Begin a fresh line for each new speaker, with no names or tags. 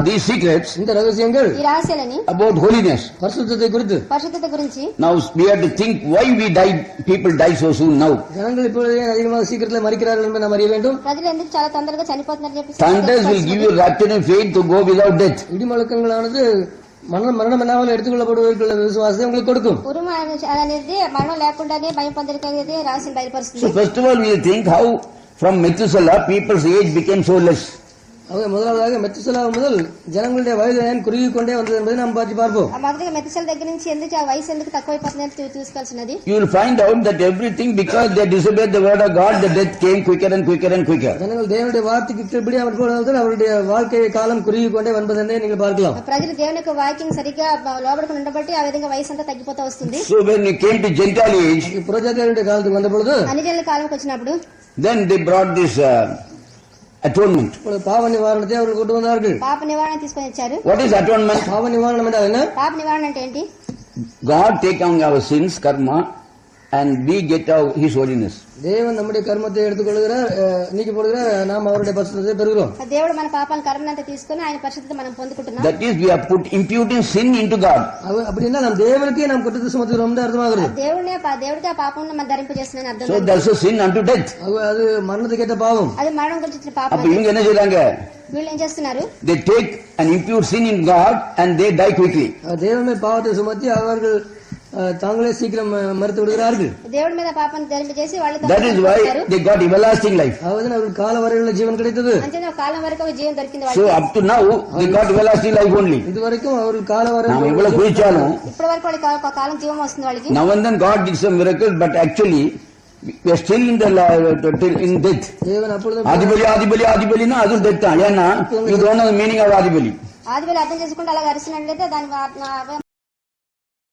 these secrets
இந்த ரகசியங்கள்
ఈ రహస్యాలని
about holiness.
பரிசுத்தத்தை குறித்து
పరిశుద్ధత గురించి
Now we have to think why people die so soon now.
ஜனங்கள் இப்பொழுதே அதிகமாக சீக்கிரத்தில் மறிக்கிறார்கள் என்பதை நாம் அறிய வேண்டும்.
ప్రజలు ఎందుకు చాలా తొందరగా చనిపోతున్నారని చెప్పి
Thunders will give you rapturing faith to go without death.
இடிமுழக்கங்களானது மரணம் இல்லாமல் எடுத்துக்கொள்ளப்படுவதற்குள்ள விசுவாசத்தை உங்களுக்கு கொடுக்கும்.
ఉరుము అనేది మరణం లేకుండానే భయం పొందడానికి రహస్యం
So
బయలుపరుస్తుంది.
first of all we think how from Methuselah people's age became so less.
முதலாவதாக மெத்துசலா முதல் ஜனங்களுடைய வயது ஏன் குறுகி கொண்டே வந்தது என்பதை நாம் பார்ப்போம்.
మొదటిగా మెతుసల దగ్గర నుంచి ఎందుకు ఆ వయసు ఎందుకు తక్కువైపోతుందని చూసుకోవాల్సినది.
You will find out that everything because they disobeyed the word of God, the death came quicker and quicker and quicker.
ஜனங்கள் தேவனுடைய வார்த்தைக்கு கீழ்ப்படி அவருடைய வாழ்க்கை காலம் குறுகி கொண்டே வந்ததென்னை நீங்கள் பார்க்கலாம்.
ప్రజలు దేవుని యొక్క వాక్యం సరిగ్గా లోబడకుండా ఉండబట్టి ఆ విధంగా వయసు అంతా తగ్గిపోతూ వస్తుంది.
So when it came to Gentile age,
పురజాతీయుల కాలத்துக்கு வந்த பொழுது
అన్యజనుల కాలంకి వచ్చినప్పుడు
then they brought this atonement.
பாவ நிவாரணத்தை அவர்கள் கொண்டு வந்தார்கள்.
పాప నివారణ తీసుకొని వచ్చారు.
What is atonement?
பாவ நிவாரணம் என்றால் என்ன?
పాప నివారణ అంటే ఏంటి?
God take on our sins, karma, and we get out His holiness.
தேவன் நம்முடைய கர்மத்தை எடுத்துக்கொள்கிறார், நீக்கி போடுகிறார், நாம் அவருடைய பரிசுத்தத்தை பெறுகிறோம்.
దేవుడు మన పాపాల కర్మనంతా తీసుకొని ఆయన పరిశుద్ధత మనం పొందుకుంటున్నాం.
That is, we are imputing sin into God.
அப்படின்னா நாம் தேவனுக்கே நாம் குற்றத்தை சுமத்துகிறோம் என்று அர்த்தமாகிறது.
దేవుడికి ఆ పాపం మనం ధరింపజేస్తున్నాను అర్థం.
So that's a sin unto death.
அது மரணத்துக்கு ஏற்ற பாவம்.
అది మరణం గురించి వచ్చిన పాపం.
அப்ப இவங்க என்ன செய்றாங்க?
వీళ్ళు ఏం చేస్తున్నారు?
They take and impute sin in God and they die quickly.
தேவன் மேல் பாவத்தை சுமத்தி அவர்கள் தாங்களே சீக்கிரம் மரித்து விடுகிறார்கள்.
దేవుడి మీద పాపం ధరింపజేసి వాళ్ళు
That is why they got everlasting life.
அதாவது அவர்கள் கால வரையுள்ள ஜீவன் கிடைத்தது.
అంతే కాలం వరకు ఒక జీవం దొరికింది
So
వాళ్ళకి.
up to now they got everlasting life only.
இதுவரைக்கும் அவர்கள் கால வரை
நாம் இவ்வளவு குதிச்சாலும்
ఇప్పటి వరకు వాళ్ళకి ఒక కాలం జీవం వస్తుంది వాళ్ళకి.
now and then God did some miracles, but actually we are still in death.
தேவன் அப்பொழுது
ஆதிபலினா அது death தான். ஏன்னா you don't know the meaning of ஆதிபலி.
ఆదిబలి అర్థం చేసుకుంటే అలా అరిసినట్లయితే దాని